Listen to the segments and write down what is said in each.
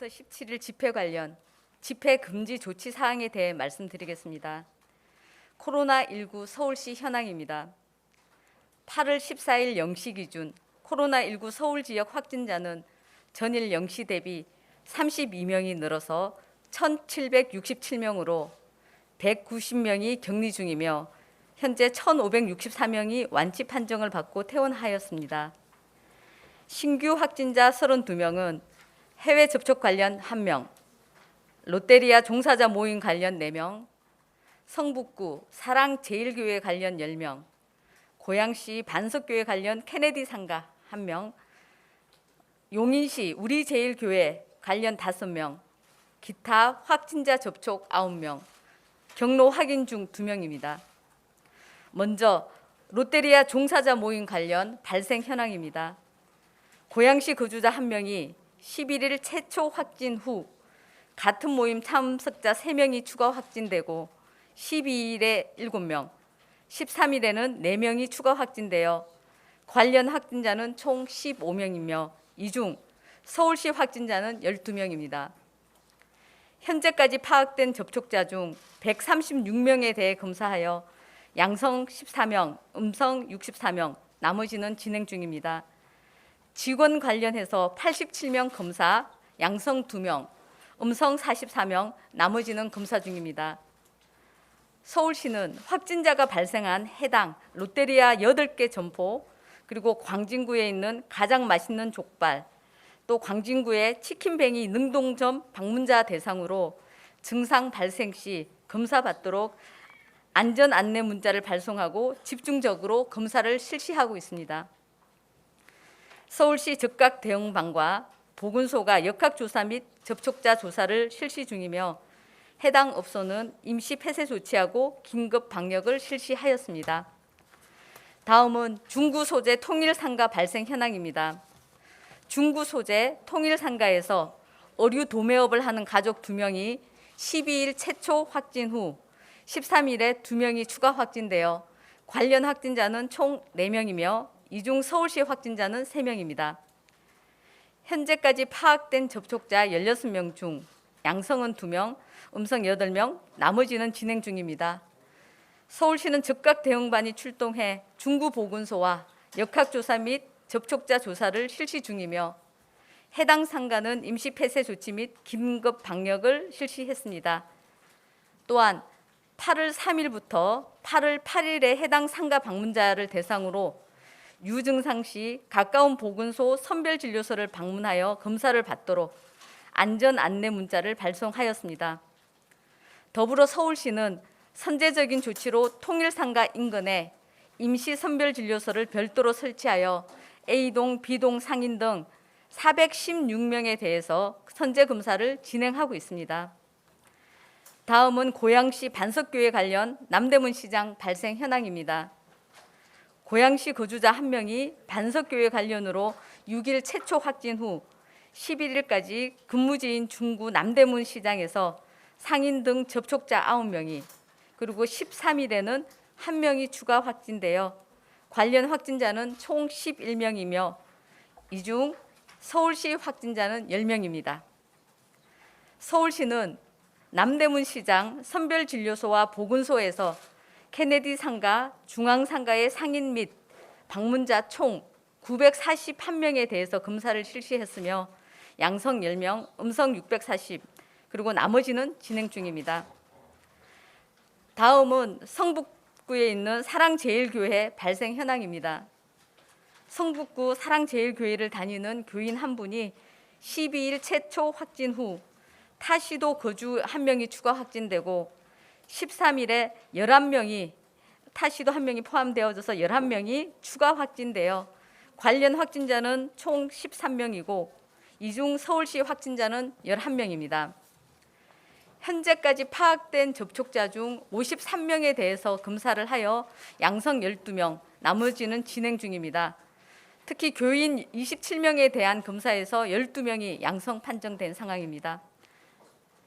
16일부터 17일 집회 관련 집회 금지 조치 사항에 대해 말씀드리겠습니다. 코로나19 서울시 현황입니다. 8월 14일 0시 기준 코로나19 서울 지역 확진자는 전일 0시 대비 32명이 늘어서 1,767명으로 190명이 격리 중이며 현재 1,564명이 완치 판정을 받고 퇴원하였습니다. 신규 확진자 32명은 해외 접촉 관련 1명, 롯데리아 종사자 모임 관련 4명, 성북구 사랑제일교회 관련 10명, 고양시 반석교회 관련 케네디 상가 1명, 용인시 우리제일교회 관련 5명, 기타 확진자 접촉 9명, 경로 확인 중 2명입니다. 먼저 롯데리아 종사자 모임 관련 발생 현황입니다. 고양시 거주자 1명이 11일 최초 확진 후 같은 모임 참석자 3명이 추가 확진되고 12일에 7명, 13일에는 4명이 추가 확진되어 관련 확진자는 총 15명이며 이 중 서울시 확진자는 12명입니다. 현재까지 파악된 접촉자 중 136명에 대해 검사하여 양성 14명, 음성 64명, 나머지는 진행 중입니다. 직원 관련해서 87명 검사, 양성 2명, 음성 44명, 나머지는 검사 중입니다. 서울시는 확진자가 발생한 해당 롯데리아 8개 점포, 그리고 광진구에 있는 가장 맛있는 족발, 또 광진구의 치킨뱅이 능동점 방문자 대상으로 증상 발생 시 검사받도록 안전 안내 문자를 발송하고 집중적으로 검사를 실시하고 있습니다. 서울시 즉각 대응반과 보건소가 역학조사 및 접촉자 조사를 실시 중이며 해당 업소는 임시 폐쇄 조치하고 긴급 방역을 실시하였습니다. 다음은 중구 소재 통일상가 발생 현황입니다. 중구 소재 통일상가에서 어류 도매업을 하는 가족 2명이 12일 최초 확진 후 13일에 2명이 추가 확진되어 관련 확진자는 총 4명이며 이 중 서울시 확진자는 3명입니다. 현재까지 파악된 접촉자 16명 중 양성은 2명, 음성 8명, 나머지는 진행 중입니다. 서울시는 즉각 대응반이 출동해 중구 보건소와 역학조사 및 접촉자 조사를 실시 중이며 해당 상가는 임시 폐쇄 조치 및 긴급 방역을 실시했습니다. 또한 8월 3일부터 8월 8일에 해당 상가 방문자를 대상으로 유증상 시 가까운 보건소 선별진료소를 방문하여 검사를 받도록 안전 안내 문자를 발송하였습니다. 더불어 서울시는 선제적인 조치로 통일상가 인근에 임시 선별진료소를 별도로 설치하여 A동, B동 상인 등 416명에 대해서 선제검사를 진행하고 있습니다. 다음은 고양시 반석교회 관련 남대문 시장 발생 현황입니다. 고양시 거주자 1명이 반석교회 관련으로 6일 최초 확진 후 11일까지 근무지인 중구 남대문 시장에서 상인 등 접촉자 9명이 그리고 13일에는 1명이 추가 확진되어 관련 확진자는 총 11명이며 이 중 서울시 확진자는 10명입니다. 서울시는 남대문 시장 선별진료소와 보건소에서 케네디 상가, 중앙 상가의 상인 및 방문자 총 941명에 대해서 검사를 실시했으며 양성 10명, 음성 640, 그리고 나머지는 진행 중입니다. 다음은 성북구에 있는 사랑제일교회 발생 현황입니다. 성북구 사랑제일교회를 다니는 교인 한 분이 12일 최초 확진 후 타시도 거주 1명이 추가 확진되고 13일에 11명이 타시도 1명이 포함되어져서 11명이 추가 확진되어 관련 확진자는 총 13명이고 이 중 서울시 확진자는 11명입니다. 현재까지 파악된 접촉자 중 53명에 대해서 검사를 하여 양성 12명, 나머지는 진행 중입니다. 특히 교인 27명에 대한 검사에서 12명이 양성 판정된 상황입니다.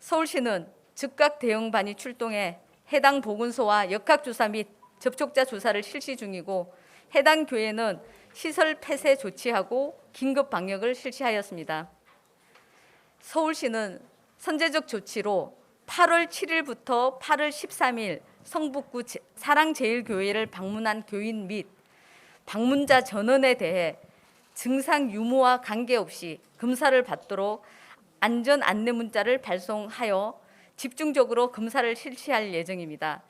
서울시는 즉각 대응반이 출동해 해당 보건소와 역학조사 및 접촉자 조사를 실시 중이고 해당 교회는 시설 폐쇄 조치하고 긴급 방역을 실시하였습니다. 서울시는 선제적 조치로 8월 7일부터 8월 13일 성북구 사랑제일교회를 방문한 교인 및 방문자 전원에 대해 증상 유무와 관계없이 검사를 받도록 안전 안내 문자를 발송하여 집중적으로 검사를 실시할 예정입니다.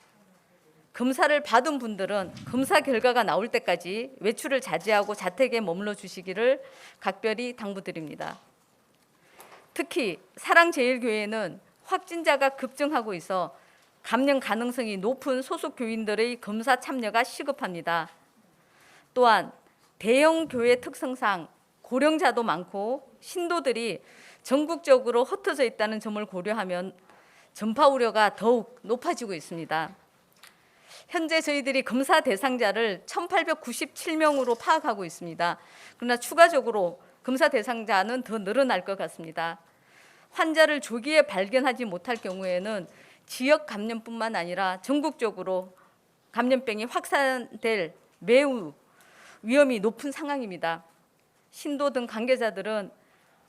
검사를 받은 분들은 검사 결과가 나올 때까지 외출을 자제하고 자택에 머물러 주시기를 각별히 당부드립니다. 특히 사랑제일교회는 확진자가 급증하고 있어 감염 가능성이 높은 소속 교인들의 검사 참여가 시급합니다. 또한 대형 교회 특성상 고령자도 많고 신도들이 전국적으로 흩어져 있다는 점을 고려하면 전파 우려가 더욱 높아지고 있습니다. 현재 저희들이 검사 대상자를 1,897명으로 파악하고 있습니다. 그러나 추가적으로 검사 대상자는 더 늘어날 것 같습니다. 환자를 조기에 발견하지 못할 경우에는 지역 감염뿐만 아니라 전국적으로 감염병이 확산될 매우 위험이 높은 상황입니다. 신도 등 관계자들은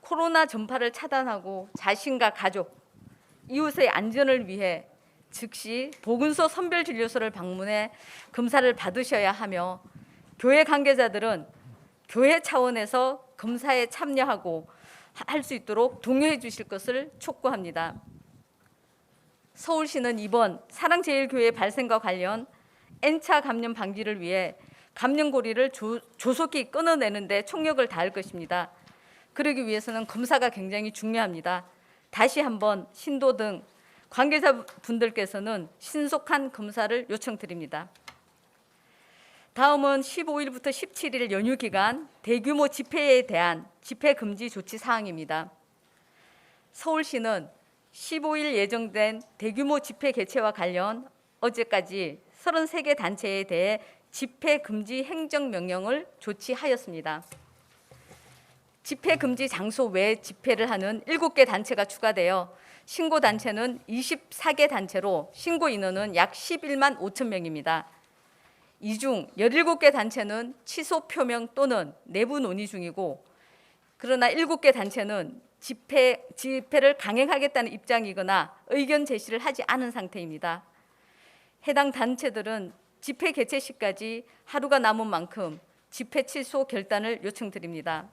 코로나 전파를 차단하고 자신과 가족, 이웃의 안전을 위해 즉시 보건소 선별진료소를 방문해 검사를 받으셔야 하며 교회 관계자들은 교회 차원에서 검사에 참여하고 할 수 있도록 독려해 주실 것을 촉구합니다. 서울시는 이번 사랑제일교회 발생과 관련 N차 감염 방지를 위해 감염고리를 조속히 끊어내는 데 총력을 다할 것입니다. 그러기 위해서는 검사가 굉장히 중요합니다. 다시 한번 신도 등 관계자분들께서는 신속한 검사를 요청드립니다. 다음은 15일부터 17일 연휴 기간 대규모 집회에 대한 집회 금지 조치 사항입니다. 서울시는 15일 예정된 대규모 집회 개최와 관련 어제까지 33개 단체에 대해 집회 금지 행정명령을 조치하였습니다. 집회 금지 장소 외 집회를 하는 7개 단체가 추가되어 신고 단체는 24개 단체로 신고 인원은 약 11만 5천 명입니다. 이 중 17개 단체는 취소 표명 또는 내부 논의 중이고, 그러나 7개 단체는 집회를 강행하겠다는 입장이거나 의견 제시를 하지 않은 상태입니다. 해당 단체들은 집회 개최 시까지 하루가 남은 만큼 집회 취소 결단을 요청드립니다.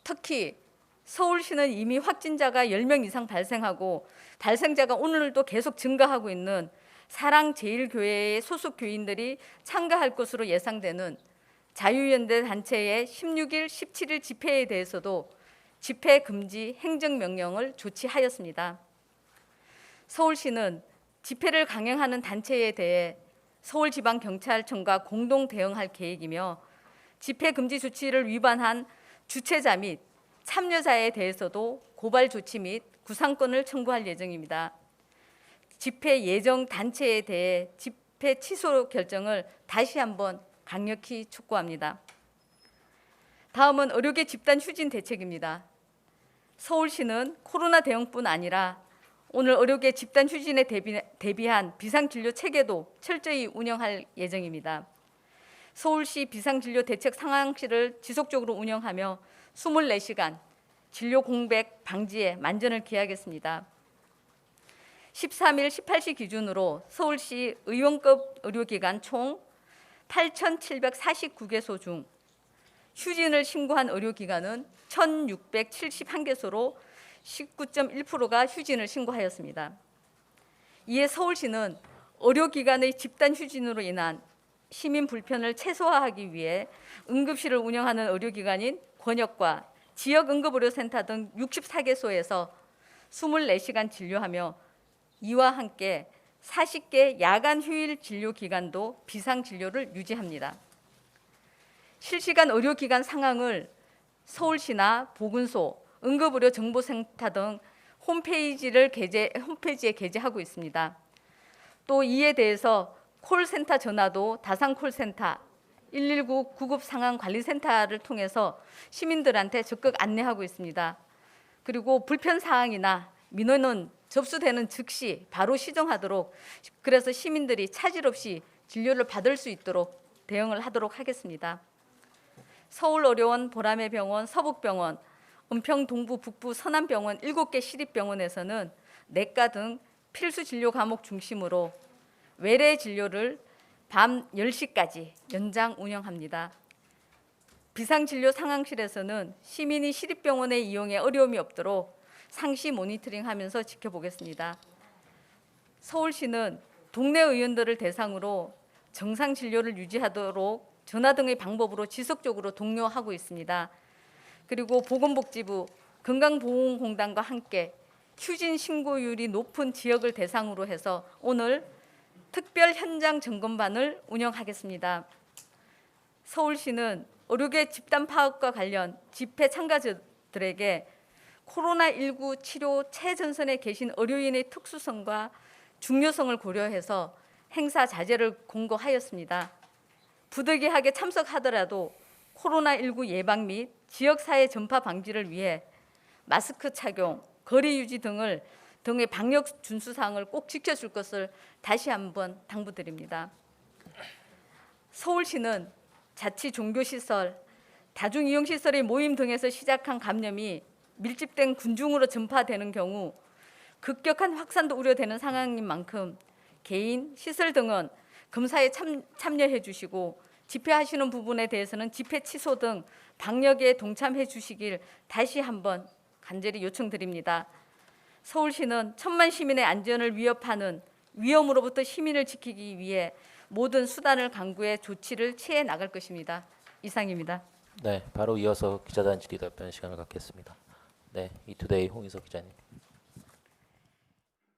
특히 서울시는 이미 확진자가 10명 이상 발생하고 발생자가 오늘도 계속 증가하고 있는 사랑제일교회의 소속 교인들이 참가할 것으로 예상되는 자유연대 단체의 16일, 17일 집회에 대해서도 집회 금지 행정명령을 조치하였습니다. 서울시는 집회를 강행하는 단체에 대해 서울지방경찰청과 공동 대응할 계획이며 집회 금지 조치를 위반한 주최자 및 참여자에 대해서도 고발 조치 및 구상권을 청구할 예정입니다. 집회 예정 단체에 대해 집회 취소 결정을 다시 한번 강력히 촉구합니다. 다음은 의료계 집단 휴진 대책입니다. 서울시는 코로나 대응뿐 아니라 오늘 의료계 집단 휴진에 대비한 비상진료 체계도 철저히 운영할 예정입니다. 서울시 비상진료 대책 상황실을 지속적으로 운영하며 24시간 진료 공백 방지에 만전을 기하겠습니다. 13일 18시 기준으로 서울시 의원급 의료기관 총 8,749개소 중 휴진을 신고한 의료기관은 1,671개소로 19.1%가 휴진을 신고하였습니다. 이에 서울시는 의료기관의 집단 휴진으로 인한 시민 불편을 최소화하기 위해 응급실을 운영하는 의료기관인 권역과 지역응급의료센터 등 64개소에서 24시간 진료하며 이와 함께 40개 야간 휴일 진료 기간도 비상 진료를 유지합니다. 실시간 의료기관 상황을 서울시나 보건소, 응급의료정보센터 등 홈페이지에 게재하고 있습니다. 또 이에 대해서 콜센터 전화도 다산콜센터 119 구급상황관리센터를 통해서 시민들한테 적극 안내하고 있습니다. 그리고 불편사항이나 민원은 접수되는 즉시 바로 시정하도록, 그래서 시민들이 차질 없이 진료를 받을 수 있도록 대응을 하도록 하겠습니다. 서울의료원, 보라매병원, 서북병원, 은평 동부 북부 서남병원 7개 시립병원에서는 내과 등 필수 진료 과목 중심으로 외래 진료를 밤 10시까지 연장 운영합니다. 비상진료 상황실에서는 시민이 시립병원의 이용에 어려움이 없도록 상시 모니터링하면서 지켜보겠습니다. 서울시는 동네 의원들을 대상으로 정상 진료를 유지하도록 전화 등의 방법으로 지속적으로 독려하고 있습니다. 그리고 보건복지부, 건강보험공단과 함께 휴진 신고율이 높은 지역을 대상으로 해서 오늘 특별 현장 점검반을 운영하겠습니다. 서울시는 의료계 집단 파악과 관련 집회 참가자들에게 코로나19 치료 최전선에 계신 의료인의 특수성과 중요성을 고려해서 행사 자제를 공고하였습니다. 부득이하게 참석하더라도 코로나19 예방 및 지역사회 전파 방지를 위해 마스크 착용, 거리 유지 등의 방역 준수 사항을 꼭 지켜줄 것을 다시 한번 당부드립니다. 서울시는 자치 종교시설, 다중이용시설의 모임 등에서 시작한 감염이 밀집된 군중으로 전파되는 경우 급격한 확산도 우려되는 상황인 만큼 개인, 시설 등은 검사에 참여해 주시고 집회하시는 부분에 대해서는 집회 취소 등 방역에 동참해 주시길 다시 한번 간절히 요청드립니다. 서울시는 천만 시민의 안전을 위협하는 위험으로부터 시민을 지키기 위해 모든 수단을 강구해 조치를 취해 나갈 것입니다. 이상입니다. 네, 바로 이어서 기자단 질의 답변 시간을 갖겠습니다. 네, 이투데이 홍희석 기자님.